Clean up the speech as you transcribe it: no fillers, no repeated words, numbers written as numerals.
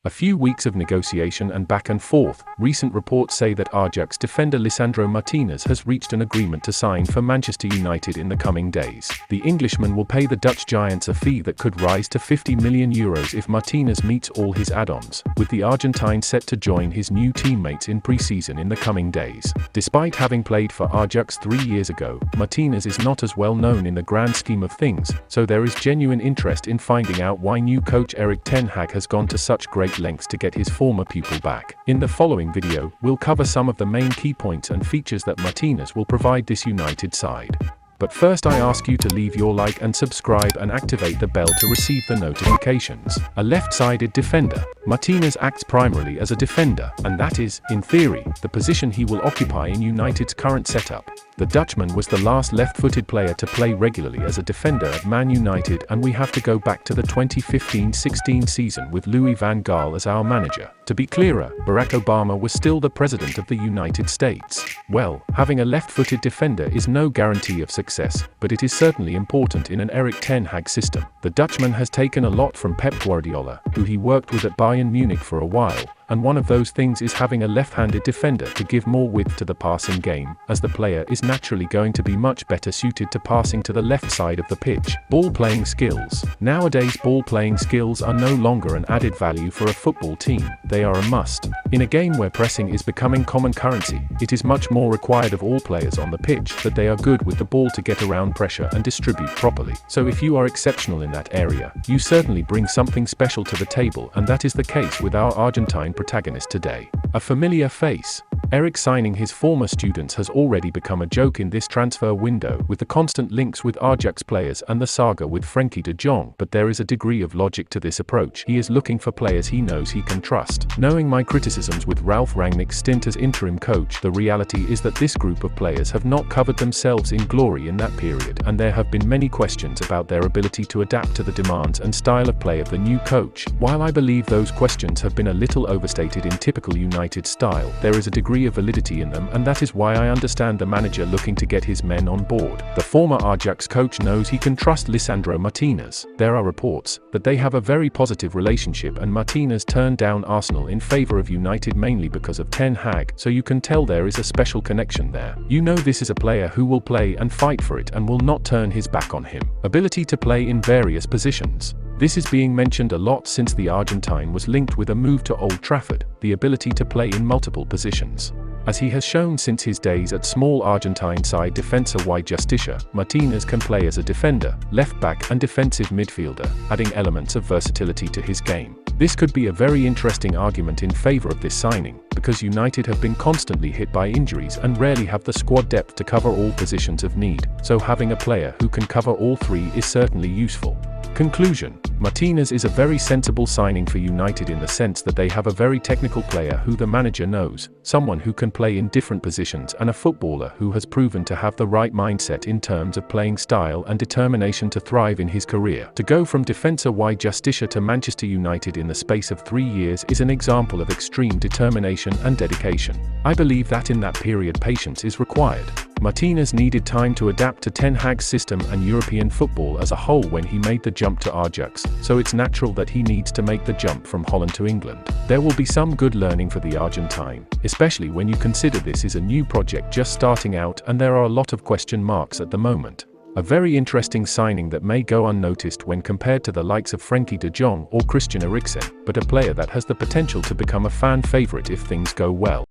A few weeks of negotiation and back and forth. Recent reports say that Ajax defender Lisandro Martinez has reached an agreement to sign for Manchester United in the coming days. The Englishman will pay the Dutch giants a fee that could rise to €50 million if Martinez meets all his add-ons, with the Argentine set to join his new teammates in pre-season in the coming days. Despite having played for Ajax 3 years ago, Martinez is not as well known in the grand scheme of things, so there is genuine interest in finding out why new coach Erik Ten Hag has gone to such great lengths to get his former pupil back. In the following video, we'll cover some of the main key points and features that Martinez will provide this United side. But first I ask you to leave your like and subscribe and activate the bell to receive the notifications. A left-sided defender, Martinez acts primarily as a defender, and that is, in theory, the position he will occupy in United's current setup. The Dutchman was the last left-footed player to play regularly as a defender at Man United, and we have to go back to the 2015-16 season with Louis van Gaal as our manager. To be clearer, Barack Obama was still the president of the United States. Well, having a left-footed defender is no guarantee of success, but it is certainly important in an Erik Ten Hag system. The Dutchman has taken a lot from Pep Guardiola, who he worked with at Bayern Munich for a while, and one of those things is having a left-handed defender to give more width to the passing game, as the player is naturally going to be much better suited to passing to the left side of the pitch. Ball-playing skills. Nowadays, ball-playing skills are no longer an added value for a football team, they are a must. In a game where pressing is becoming common currency, it is much more required of all players on the pitch that they are good with the ball to get around pressure and distribute properly. So if you are exceptional in that area, you certainly bring something special to the table, and that is the case with our Argentine protagonist today. A familiar face. Erik signing his former students has already become a joke in this transfer window, with the constant links with Ajax players and the saga with Frenkie de Jong, but there is a degree of logic to this approach. He is looking for players he knows he can trust. Knowing my criticisms with Ralf Rangnick's stint as interim coach, the reality is that this group of players have not covered themselves in glory in that period, and there have been many questions about their ability to adapt to the demands and style of play of the new coach. While I believe those questions have been a little overstated in typical United style, there is a degree of validity in them, and that is why I understand the manager looking to get his men on board. The former Ajax coach knows he can trust Lisandro Martinez. There are reports that they have a very positive relationship, and Martinez turned down Arsenal in favor of United mainly because of Ten Hag, so you can tell there is a special connection there. You know this is a player who will play and fight for it and will not turn his back on him. Ability to play in various positions. This is being mentioned a lot since the Argentine was linked with a move to Old Trafford, the ability to play in multiple positions. As he has shown since his days at small Argentine side Defensa y Justicia, Martinez can play as a defender, left-back and defensive midfielder, adding elements of versatility to his game. This could be a very interesting argument in favor of this signing, because United have been constantly hit by injuries and rarely have the squad depth to cover all positions of need, so having a player who can cover all three is certainly useful. Conclusion. Martinez is a very sensible signing for United in the sense that they have a very technical player who the manager knows, someone who can play in different positions, and a footballer who has proven to have the right mindset in terms of playing style and determination to thrive in his career. To go from Defensa y Justicia to Manchester United in the space of 3 years is an example of extreme determination and dedication. I believe that in that period patience is required. Martinez needed time to adapt to Ten Hag's system and European football as a whole when he made the jump to Ajax, so it's natural that he needs to make the jump from Holland to England. There will be some good learning for the Argentine, especially when you consider this is a new project just starting out and there are a lot of question marks at the moment. A very interesting signing that may go unnoticed when compared to the likes of Frenkie de Jong or Christian Eriksen, but a player that has the potential to become a fan favorite if things go well.